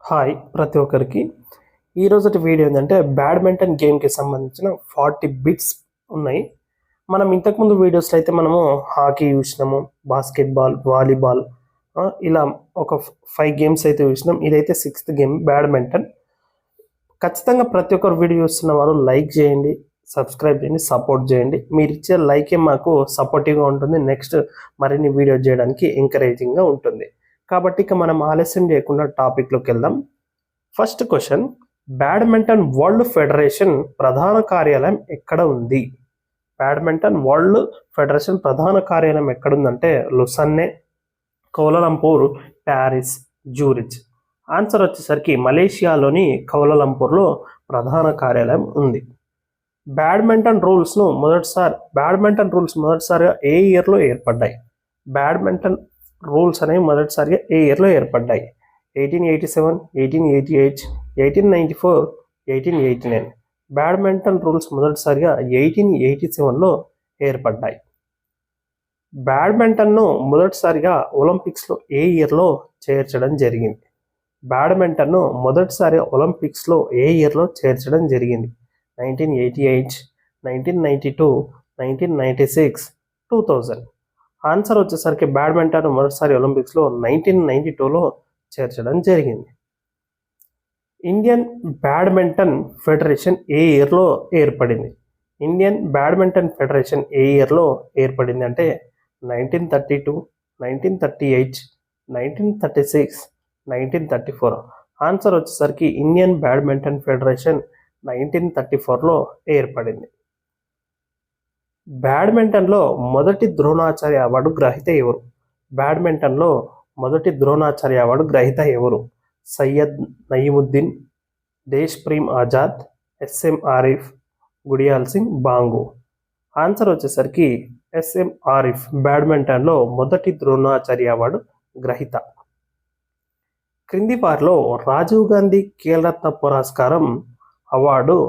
Hi ప్రతి ఒక్కరికి ఈరోజు వీడియో ఏంటంటే బ్యాడ్మింటన్ గేమ్కి సంబంధించిన 40 బిట్స్ ఉన్నాయి. మనం ఇంతకుముందు వీడియోస్లో అయితే మనము హాకీ చూసినాము, బాస్కెట్బాల్, వాలీబాల్, ఇలా ఒక 5 గేమ్స్ అయితే చూసినాం. ఇదైతే 6th గేమ్ బ్యాడ్మింటన్. ఖచ్చితంగా ప్రతి ఒక్కరు వీడియో చూస్తున్న వారు లైక్ చేయండి, సబ్స్క్రైబ్ చేయండి, సపోర్ట్ చేయండి. మీరు ఇచ్చే లైకే మాకు సపోర్టివ్గా ఉంటుంది, నెక్స్ట్ మరిన్ని వీడియో చేయడానికి ఎంకరేజింగ్గా ఉంటుంది. కాబట్టి ఇక మనం ఆలస్యం చేయకుండా టాపిక్లోకి వెళ్దాం. First question, badminton world federation ప్రధాన కార్యాలయం ఎక్కడ ఉంది? బ్యాడ్మింటన్ వరల్డ్ ఫెడరేషన్ ప్రధాన కార్యాలయం ఎక్కడుందంటే లుసన్నే, కౌలాలంపూర్, ప్యారిస్, జూరిచ్. ఆన్సర్ వచ్చేసరికి మలేషియాలోని కౌలాలంపూర్లో ప్రధాన కార్యాలయం ఉంది. బ్యాడ్మింటన్ రూల్స్ మొదటిసారిగా ఏ ఇయర్లో ఏర్పడ్డాయి? బ్యాడ్మింటన్ రూల్స్ అనేవి మొదటిసారిగా ఏ ఇయర్లో ఏర్పడ్డాయి? 1887, 1888, 1894, 1889. బ్యాడ్మింటన్ రూల్స్ మొదటిసారిగా 1887లో ఏర్పడ్డాయి. బ్యాడ్మింటన్ను మొదటిసారిగా ఒలింపిక్స్లో ఏ ఇయర్లో చేర్చడం జరిగింది? బ్యాడ్మింటన్ను మొదటిసారిగా ఒలింపిక్స్లో ఏ ఇయర్లో చేర్చడం జరిగింది? 1988, 1992, 1996, 2000. ఆన్సర్ వచ్చేసరికి బ్యాడ్మింటన్ మొదటిసారి ఒలింపిక్స్లో 1992లో చేర్చడం జరిగింది. ఇండియన్ బ్యాడ్మింటన్ ఫెడరేషన్ ఏ ఇయర్లో ఏర్పడింది? ఇండియన్ బ్యాడ్మింటన్ ఫెడరేషన్ ఏ ఇయర్లో ఏర్పడింది అంటే 1932, 1938, 1936, 1934. ఆన్సర్ వచ్చేసరికి ఇండియన్ బ్యాడ్మింటన్ ఫెడరేషన్ 1934లో ఏర్పడింది. బ్యాడ్మింటన్లో మొదటి ద్రోణాచార్య అవార్డు గ్రహీత ఎవరు? బ్యాడ్మింటన్లో మొదటి ద్రోణాచార్య అవార్డు గ్రహీత ఎవరు? సయ్యద్ నయీముద్దీన్, దేశ్ ప్రేమ్ ఆజాద్, ఎస్ఎం ఆరిఫ్, గుడియాల్ సింగ్ బాంగు. ఆన్సర్ వచ్చేసరికి ఎస్ఎం ఆరిఫ్ బ్యాడ్మింటన్లో మొదటి ద్రోణాచార్య అవార్డు గ్రహీత. క్రింది వారిలో రాజీవ్ గాంధీ ఖేల్రత్న పురస్కారం అవార్డు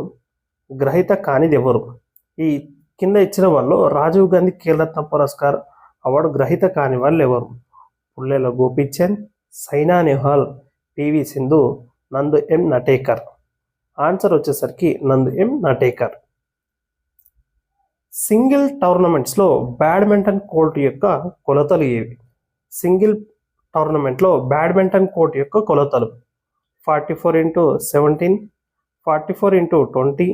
గ్రహీత కానిది ఎవరు? ఈ కింద ఇచ్చిన వాళ్ళు రాజీవ్ గాంధీ ఖేల్రత్న పురస్కార్ అవార్డు గ్రహీత కాని వాళ్ళు ఎవరు? పుల్లెల గోపీచంద్, సైనా నెహ్వాల్, పివి సింధు, నందు ఎం నటేకర్. ఆన్సర్ వచ్చేసరికి నందు ఎం నటేకర్. సింగిల్ టోర్నమెంట్స్లో బ్యాడ్మింటన్ కోర్టు యొక్క కొలతలు ఏవి? సింగిల్ టోర్నమెంట్లో బ్యాడ్మింటన్ కోర్టు యొక్క కొలతలు 44x17, 44x20,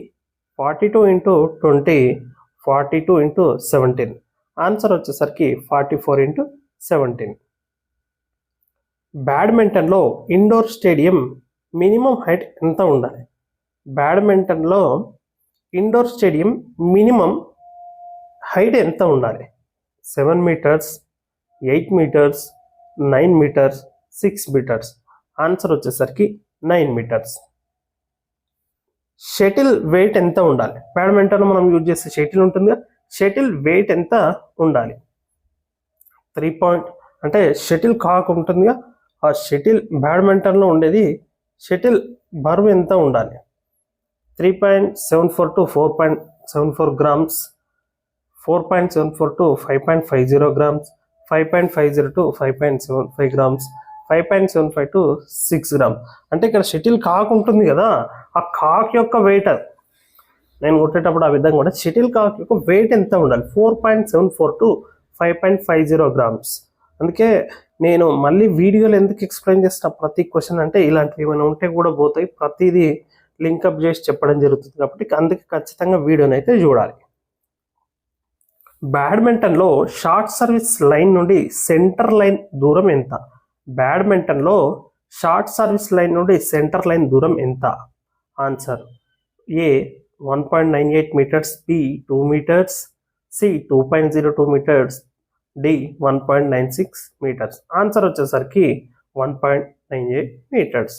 42x20, 42x17. Answer వచ్చేసరికి 44x17. బ్యాడ్మింటన్లో ఇండోర్ స్టేడియం మినిమం హైట్ ఎంత ఉండాలి? బ్యాడ్మింటన్లో ఇండోర్ స్టేడియం మినిమం హైట్ ఎంత ఉండాలి? 7 metres, 8 metres, 9 metres, 6 metres. Answer వచ్చేసరికి 9 మీటర్స్. షటిల్ వెయిట్ ఎంత ఉండాలి? బ్యాడ్మింటన్లో మనం యూజ్ చేసే షటిల్ ఉంటుందిగా, షటిల్ వెయిట్ ఎంత ఉండాలి? 3 అంటే షటిల్ కాక్ ఉంటుందిగా, ఆ షటిల్ బ్యాడ్మింటన్లో ఉండేది షటిల్ బరువు ఎంత ఉండాలి? 3.74 to 4.74 grams, 4.74 to 5.50 grams, 5.50 to 5.75 grams, 5.75 to 6 grams. అంటే ఇక్కడ షటిల్ కాక్ ఉంటుంది కదా, ఆ కాక్ యొక్క వెయిట్ నేను కొట్టేటప్పుడు ఆ విధంగా కూడా షటిల్ కాక్ యొక్క వెయిట్ ఎంత ఉండాలి? 4.74 to 5.50 grams. అందుకే నేను మళ్ళీ వీడియోలో ఎందుకు ఎక్స్ప్లెయిన్ చేస్తా ప్రతి క్వశ్చన్ అంటే ఇలాంటివి ఏమైనా ఉంటే కూడా పోతాయి, ప్రతిదీ లింకప్ చేసి చెప్పడం జరుగుతుంది కాబట్టి అందుకే ఖచ్చితంగా వీడియోని అయితే చూడాలి. బ్యాడ్మింటన్లో షార్ట్ సర్వీస్ లైన్ నుండి సెంటర్ లైన్ దూరం ఎంత? బ్యాడ్మింటన్లో షార్ట్ సర్వీస్ లైన్ నుండి సెంటర్ లైన్ దూరం ఎంత? Answer A 1.98 metres, B 2 metres, C 2.02 metres, D 1.96 metres. Answer వచ్చేసరికి 1.98 మీటర్స్.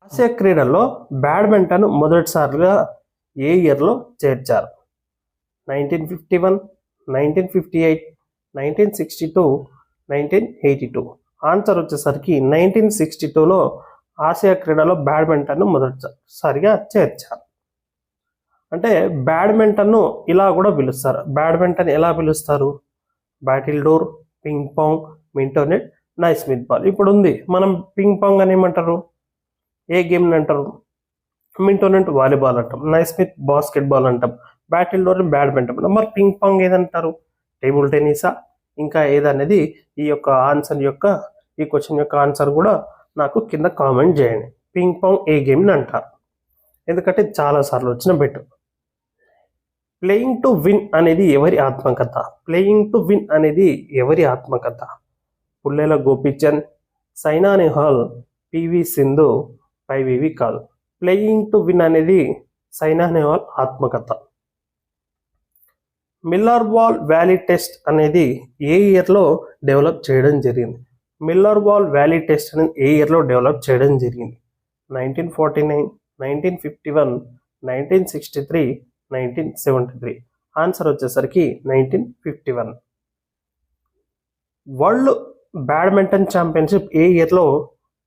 ఆసియా క్రీడల్లో బ్యాడ్మింటన్ మొదటిసారిగా ఏ ఇయర్లో చేర్చారు? 1951, 1958, 1962, 1982. ఆన్సర్ వచ్చేసరికి 1962లో ఆసియా క్రీడలో బ్యాడ్మింటన్ను మొదటిసారిగా చేర్చారు. అంటే బ్యాడ్మింటన్ను ఇలా కూడా పిలుస్తారు. బ్యాడ్మింటన్ ఎలా పిలుస్తారు? Battledore, ping pong, mintonette, Naismith ball. ఇప్పుడు ఉంది మనం పింగ్ పాంగ్ అని ఏమంటారు, ఏ గేమ్ అంటారు, మింటోన్ అంటే వాలీబాల్ అంటాం, నైస్మిత్ బాస్కెట్ బాల్ అంటాం, బ్యాటిల్డోర్ బ్యాడ్మింటన్ అంటాం. మరి పింగ్ పాంగ్ ఏదంటారు, టేబుల్ టెన్నిసా ఇంకా ఏదనేది ఈ యొక్క ఆన్సర్ యొక్క ఈ క్వశ్చన్ యొక్క ఆన్సర్ కూడా నాకు కింద కామెంట్ చేయండి. పింగ్ పాంగ్ ఏ గేమ్ని అంటారు, ఎందుకంటే చాలా సార్లు వచ్చిన బెట్. ప్లేయింగ్ టు విన్ అనేది ఎవరి ఆత్మకథ, ప్లేయింగ్ టు విన్ అనేది ఎవరి ఆత్మకథ, పుల్లెల గోపీచంద్, సైనా నెహ్వాల్, పివి సింధు, పైవివి కాదు. ప్లేయింగ్ టు విన్ అనేది సైనా నెహ్వాల్ ఆత్మకథ. మిల్లర్ వాల్ వ్యాలీ టెస్ట్ అనేది ఏ ఇయర్లో డెవలప్ చేయడం జరిగింది, మిల్లర్ వాల్ వ్యాలీ టెస్ట్ అనేది ఏ ఇయర్లో డెవలప్ చేయడం జరిగింది, 1949, 1951, 1963, 1973. ఆన్సర్ వచ్చేసరికి 1951. వరల్డ్ బ్యాడ్మింటన్ ఛాంపియన్షిప్ ఏ ఇయర్లో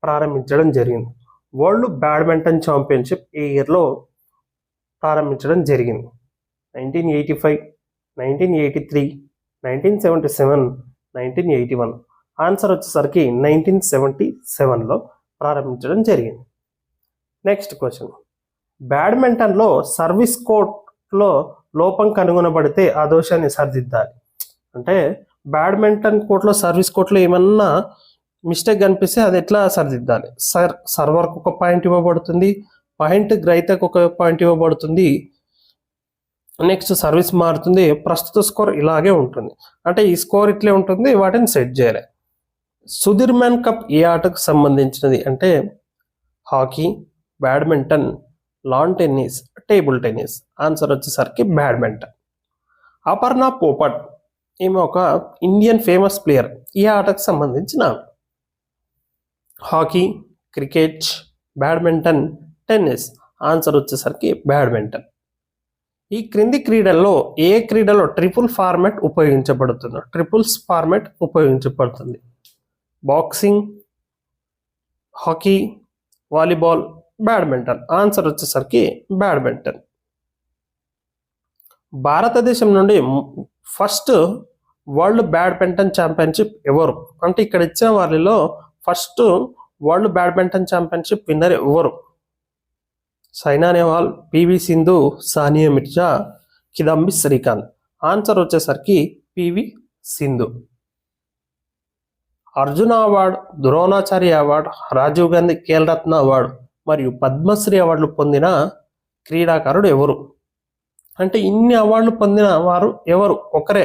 ప్రారంభించడం జరిగింది, వరల్డ్ బ్యాడ్మింటన్ ఛాంపియన్షిప్ ఏ ఇయర్లో ప్రారంభించడం జరిగింది, 1985, 1983, 1977, 1981. ఆన్సర్ వచ్చేసరికి 1977లో ప్రారంభించడం జరిగింది. నెక్స్ట్ క్వశ్చన్, బ్యాడ్మింటన్లో సర్వీస్ కోర్ట్లో లోపం కనుగొనబడితే ఆ దోషాన్ని సరిదిద్దాలి. అంటే బ్యాడ్మింటన్ కోర్టులో సర్వీస్ కోర్టులో ఏమన్నా మిస్టేక్ కనిపిస్తే అది ఎట్లా సరిదిద్దాలి, సర్వర్కి ఒక పాయింట్ ఇవ్వబడుతుంది, పాయింట్ గ్రహీతకు ఒక పాయింట్ ఇవ్వబడుతుంది, నెక్స్ట్ సర్వీస్ మారుతుంది, ప్రస్తుత స్కోర్ ఇలాగే ఉంటుంది. అంటే ఈ స్కోర్ ఇట్లే ఉంటుంది, వాటిని సెట్ చేయాలి. సుధీర్మన్ కప్ ఏ ఆటకు సంబంధించినది అంటే hockey, badminton, lawn tennis, table tennis. Answer వచ్చేసరికి బ్యాడ్మింటన్. అపర్ణ పోపట్ ఈమె ఒక ఇండియన్ ఫేమస్ ప్లేయర్, ఈ ఆటకు సంబంధించిన hockey, cricket, badminton, tennis. Answer వచ్చేసరికి బ్యాడ్మింటన్. ఈ క్రింది క్రీడల్లో ఏ క్రీడలో ట్రిపుల్ ఫార్మాట్ ఉపయోగించబడుతుందో, ట్రిపుల్స్ ఫార్మాట్ ఉపయోగించబడుతుంది, boxing, hockey, volleyball, badminton. Answer వచ్చేసరికి బ్యాడ్మింటన్. భారతదేశం నుండి ఫస్ట్ వరల్డ్ బ్యాడ్మింటన్ ఛాంపియన్షిప్ ఎవరు అంటే ఇక్కడ ఇచ్చిన వారిలో first world badminton championship winner ఎవరు, సైనా నెహ్వాల్, పివి సింధు, సానియా మిర్జా, కిదాంబి శ్రీకాంత్. ఆన్సర్ వచ్చేసరికి PV Sindhu. Arjuna award, Dronacharya award, Rajiv Gandhi Khel Ratna award మరియు పద్మశ్రీ అవార్డులు పొందిన క్రీడాకారుడు ఎవరు అంటే ఇన్ని అవార్డులు పొందిన వారు ఎవరు, ఒకరే,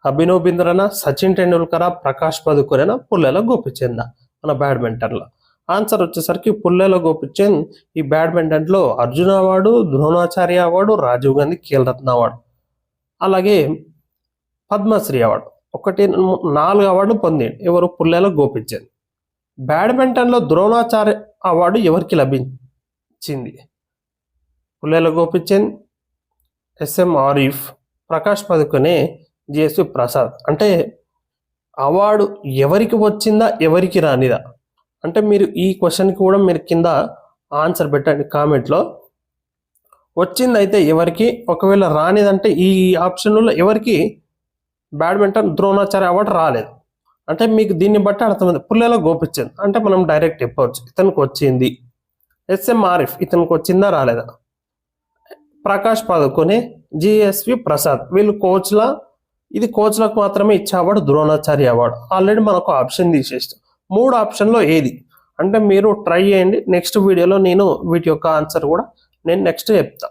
అభినవ్ బింద్రనా, సచిన్ టెండూల్కరా, ప్రకాష్ పదుకురేనా, పుల్లెల గోపిచంద్ మన బ్యాడ్మింటన్లో. ఆన్సర్ వచ్చేసరికి పుల్లెల గోపిచంద్ ఈ బ్యాడ్మింటన్లో Arjuna award, Dronacharya award, Rajiv Gandhi Khel Ratna award అలాగే పద్మశ్రీ అవార్డు 4 అవార్డులు పొందాడు. ఎవరు, పుల్లెల గోపిచంద్. బ్యాడ్మింటన్లో ద్రోణాచార్య అవార్డు ఎవరికి లభించింది, పుల్లెల గోపిచంద్, ఎస్ఎం ఆరిఫ్, ప్రకాష్ పదుకునే, జిఎస్వి ప్రసాద్. అంటే అవార్డు ఎవరికి వచ్చిందా ఎవరికి రానిదా అంటే మీరు ఈ క్వశ్చన్కి కూడా మీరు కింద ఆన్సర్ పెట్టండి కామెంట్లో. వచ్చిందైతే ఎవరికి, ఒకవేళ రానిదంటే ఈ ఆప్షన్లో ఎవరికి బ్యాడ్మింటన్ ద్రోణాచార్య అవార్డు రాలేదు అంటే మీకు దీన్ని బట్టి అర్థమైంది. పుల్లెల గోపిచంద్ అంటే మనం డైరెక్ట్ చెప్పవచ్చు ఇతనికి వచ్చింది. ఎస్ఎం ఆరిఫ్ ఇతనికి వచ్చిందా రాలేదా. ప్రకాష్ పదుకునే, జిఎస్వి ప్రసాద్ వీళ్ళు కోచ్ల, ఇది కోచ్లకు మాత్రమే ఇచ్చే అవార్డు ద్రోణాచార్య అవార్డు. ఆల్రెడీ మనకు ఆప్షన్ తీసేస్తాం. 3 ఆప్షన్లో ఏది అంటే మీరు ట్రై చేయండి. నెక్స్ట్ వీడియోలో నేను వీటి యొక్క ఆన్సర్ కూడా నేను నెక్స్ట్ చెప్తా.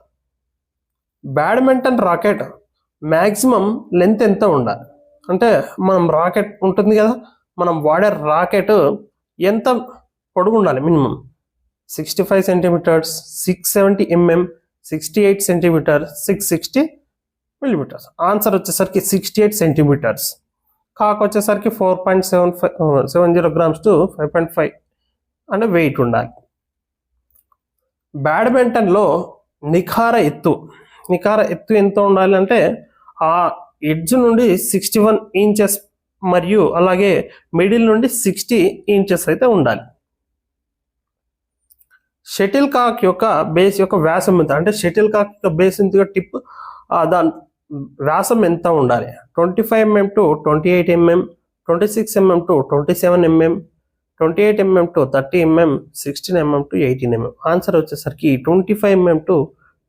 బ్యాడ్మింటన్ రాకెట్ మ్యాక్సిమం లెంత్ ఎంత ఉండాలి అంటే మనం రాకెట్ ఉంటుంది కదా, మనం వాడే రాకెట్ ఎంత పొడుగు ఉండాలి, minimum 65 centimetres, 670 mm, 68 centimetre, 660 millimetres. Answer వచ్చేసరికి 68 సెంటీమీటర్స్. కాకు వచ్చేసరికి 4.70 grams to 5.5 అంటే వెయిట్ ఉండాలి. బ్యాడ్మింటన్లో నిఖార ఎత్తు ఎంత ఉండాలి అంటే ఆ ఎడ్జ్ నుండి 61 inches మరియు అలాగే మిడిల్ నుండి 60 inches అయితే ఉండాలి. షటిల్ కాక్ యొక్క బేస్ యొక్క వ్యాసం ఎంత అంటే షటిల్ కాక్ యొక్క బేస్ ఎంత, టిప్ దాని వ్యాసం ఎంత ఉండాలి, 25 mm to 28 mm, 26 mm to 27 mm, 28 mm to 30 mm, 16 mm to 18 mm. Answer వచ్చేసరికి 25 mm to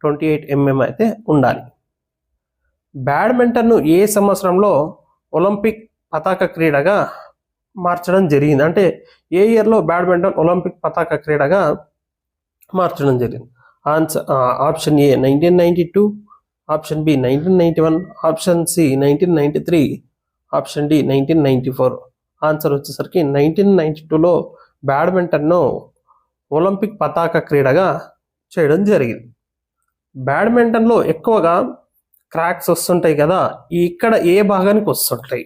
28 mm అయితే ఉండాలి. బ్యాడ్మింటన్ను ఏ సంవత్సరంలో ఒలింపిక్ పతాక క్రీడగా మార్చడం జరిగింది? అంటే ఏ ఇయర్లో బ్యాడ్మింటన్ ఒలింపిక్ పతాక క్రీడగా మార్చడం జరిగింది? Answer option A 1992, option B 1991, option C 1993, option D 1994. Answer వచ్చేసరికి 1992లో బ్యాడ్మింటన్ను ఒలింపిక్ పతాక క్రీడగా చేయడం జరిగింది. బ్యాడ్మింటన్లో ఎక్కువగా క్రాక్స్ వస్తుంటాయి కదా, ఇక్కడ ఏ భాగానికి వస్తుంటాయి?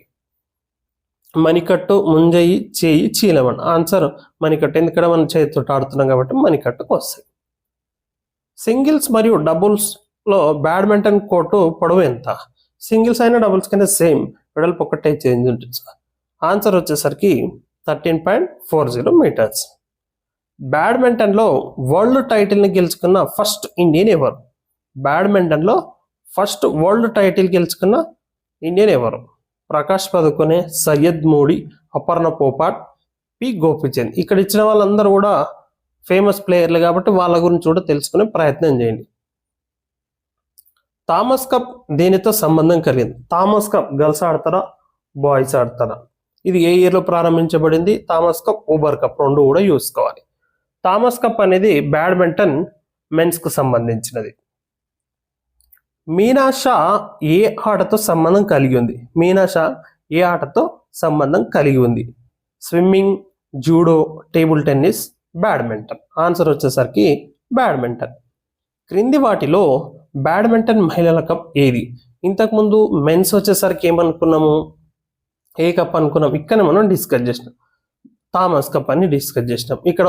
మణికట్టు, ముంజయి, చేయి, చీలమని. ఆన్సర్ మణికట్టు, ఎందుకంటే మనం చేతితో ఆడుతున్నాం కాబట్టి మణికట్టుకు వస్తాయి. సింగిల్స్ మరియు డబుల్స్లో బ్యాడ్మింటన్ కోర్టు పొడవు ఎంత? సింగిల్స్ అయినా డబుల్స్ కింద సేమ్, వెడల్పు ఒకటే చేంజ్ ఉంటుంది సార్. ఆన్సర్ వచ్చేసరికి 13.40 మీటర్స్. బ్యాడ్మింటన్లో వరల్డ్ టైటిల్ని గెలుచుకున్న ఫస్ట్ ఇండియన్ ఎవరు? బ్యాడ్మింటన్లో ఫస్ట్ వరల్డ్ టైటిల్ గెలుచుకున్న ఇండియన్ ఎవరు? ప్రకాష్ పదుకొనే, సయ్యద్ మోడీ, అపర్ణ పోపాట్, పి గోపిచంద్. ఇక్కడ ఇచ్చిన వాళ్ళందరూ కూడా ఫేమస్ ప్లేయర్లు కాబట్టి వాళ్ళ గురించి కూడా తెలుసుకునే ప్రయత్నం చేయండి. థామస్ కప్ దేనితో సంబంధం కలిగింది? థామస్ కప్ గర్ల్స్ ఆడతారా, బాయ్స్ ఆడతారా? ఇది ఏ ఇయర్లో ప్రారంభించబడింది? థామస్ కప్, ఊబర్ కప్ రెండు కూడా చూసుకోవాలి. థామస్ కప్ అనేది బ్యాడ్మింటన్ మెన్స్కు సంబంధించినది. మీనా షా ఏ ఆటతో సంబంధం కలిగి ఉంది? మీనా షా ఏ ఆటతో సంబంధం కలిగి ఉంది? Swimming, judo, table tennis, badminton. Answer వచ్చేసరికి బ్యాడ్మింటన్. క్రింది వాటిలో బ్యాడ్మింటన్ మహిళల కప్ ఏది? ఇంతకుముందు మెన్స్ వచ్చేసరికి ఏమనుకున్నాము? ఏ కప్ అనుకున్నాం? ఇక్కడ మనం డిస్కస్ చేసినాం, థామస్ కప్ అని డిస్కస్ చేసినాం. ఇక్కడ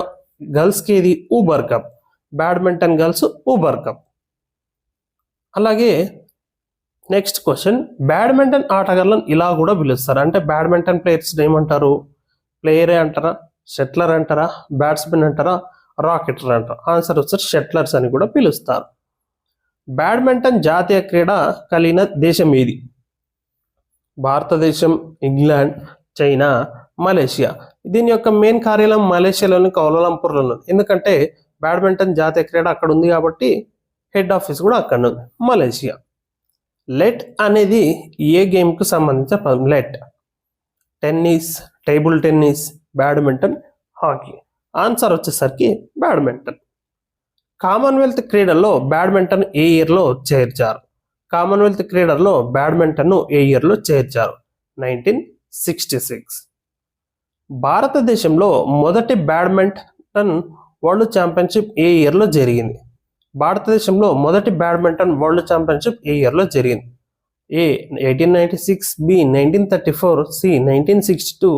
గర్ల్స్కి ఏది? Uber cup. Badminton girls Uber cup. అలాగే నెక్స్ట్ క్వశ్చన్, బ్యాడ్మింటన్ ఆటగాళ్ళని ఇలా కూడా పిలుస్తారు. అంటే బ్యాడ్మింటన్ ప్లేయర్స్ ఏమంటారు? ప్లేయరే అంటారా, షట్లర్ అంటారా, బ్యాట్స్మెన్ అంటారా, రాకెటర్ అంటారా? ఆన్సర్ వచ్చి షట్లర్స్ అని కూడా పిలుస్తారు. బ్యాడ్మింటన్ జాతీయ క్రీడ కలిగిన దేశం ఏది? భారతదేశం, ఇంగ్లాండ్, చైనా, మలేషియా. దీని యొక్క మెయిన్ కార్యాలయం మలేషియాలోని కౌలాలంపూర్లో ఉంది. ఎందుకంటే బ్యాడ్మింటన్ జాతీయ క్రీడ అక్కడ ఉంది కాబట్టి హెడ్ ఆఫీస్ కూడా అక్కడ ఉంది, మలేషియా. లెట్ అనేది ఏ గేమ్కు సంబంధించిన పదం? Let. Tennis, table tennis, badminton, hockey. Answer వచ్చేసరికి బ్యాడ్మింటన్. కామన్వెల్త్ క్రీడల్లో బ్యాడ్మింటన్ ఏ ఇయర్లో చేర్చారు? కామన్వెల్త్ క్రీడల్లో బ్యాడ్మింటన్ను ఏ ఇయర్లో చేర్చారు? 1966. భారతదేశంలో మొదటి బ్యాడ్మింటన్ వరల్డ్ ఛాంపియన్షిప్ ఏ ఇయర్లో జరిగింది? భారతదేశంలో మొదటి బ్యాడ్మింటన్ వరల్డ్ ఛాంపియన్షిప్ ఏ ఇయర్లో జరిగింది? A 1896, B 1934, C 1962,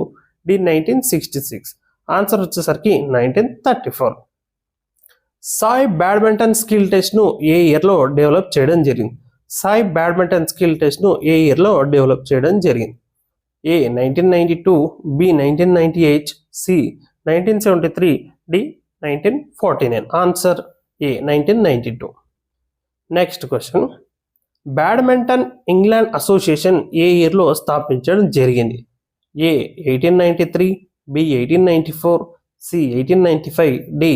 D 1966. Answer వచ్చేసరికి 1934. సాయి బ్యాడ్మింటన్ స్కిల్ టెస్ట్ను ఏ ఇయర్లో డెవలప్ చేయడం జరిగింది? సాయి బ్యాడ్మింటన్ స్కిల్ టెస్ట్ను ఏ ఇయర్లో డెవలప్ చేయడం జరిగింది? A 1992, B 1998, C 1973, D 1949. Answer A 1992. Next question, badminton England association ఏ ఇయర్లో స్థాపించడం జరిగింది? A 1893, B 1894, C 1895, D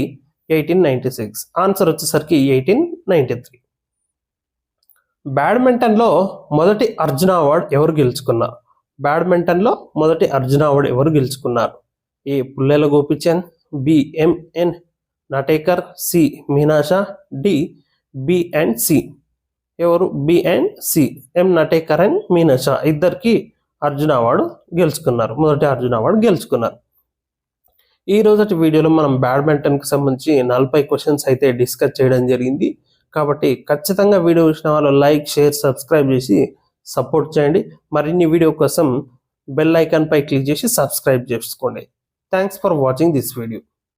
1896. Answer వచ్చేసరికి 1893. బ్యాడ్మింటన్లో మొదటి అర్జున అవార్డు ఎవరు గెలుచుకున్నారు? బ్యాడ్మింటన్లో మొదటి అర్జున అవార్డు ఎవరు గెలుచుకున్నారు? A Pullela Gopichand, B MN Natekar, C Meena Shah, D B and C. ఎవరు? B and C. M Natekar and Meena Shah ఇద్దరికి అర్జున అవార్డు గెలుచుకున్నారు, మొదటి అర్జున అవార్డు గెలుచుకున్నారు. ఈ రోజటి వీడియోలో మనం బ్యాడ్మింటన్కి సంబంధించి 40 క్వశ్చన్స్ అయితే డిస్కస్ చేయడం జరిగింది. కాబట్టి ఖచ్చితంగా వీడియో చూసిన వాళ్ళు లైక్, షేర్, సబ్స్క్రైబ్ చేసి సపోర్ట్ చేయండి. మరిన్ని వీడియో కోసం బెల్ ఐకాన్ పై క్లిక్ చేసి సబ్స్క్రైబ్ చేసుకోండి. Thanks for watching this video.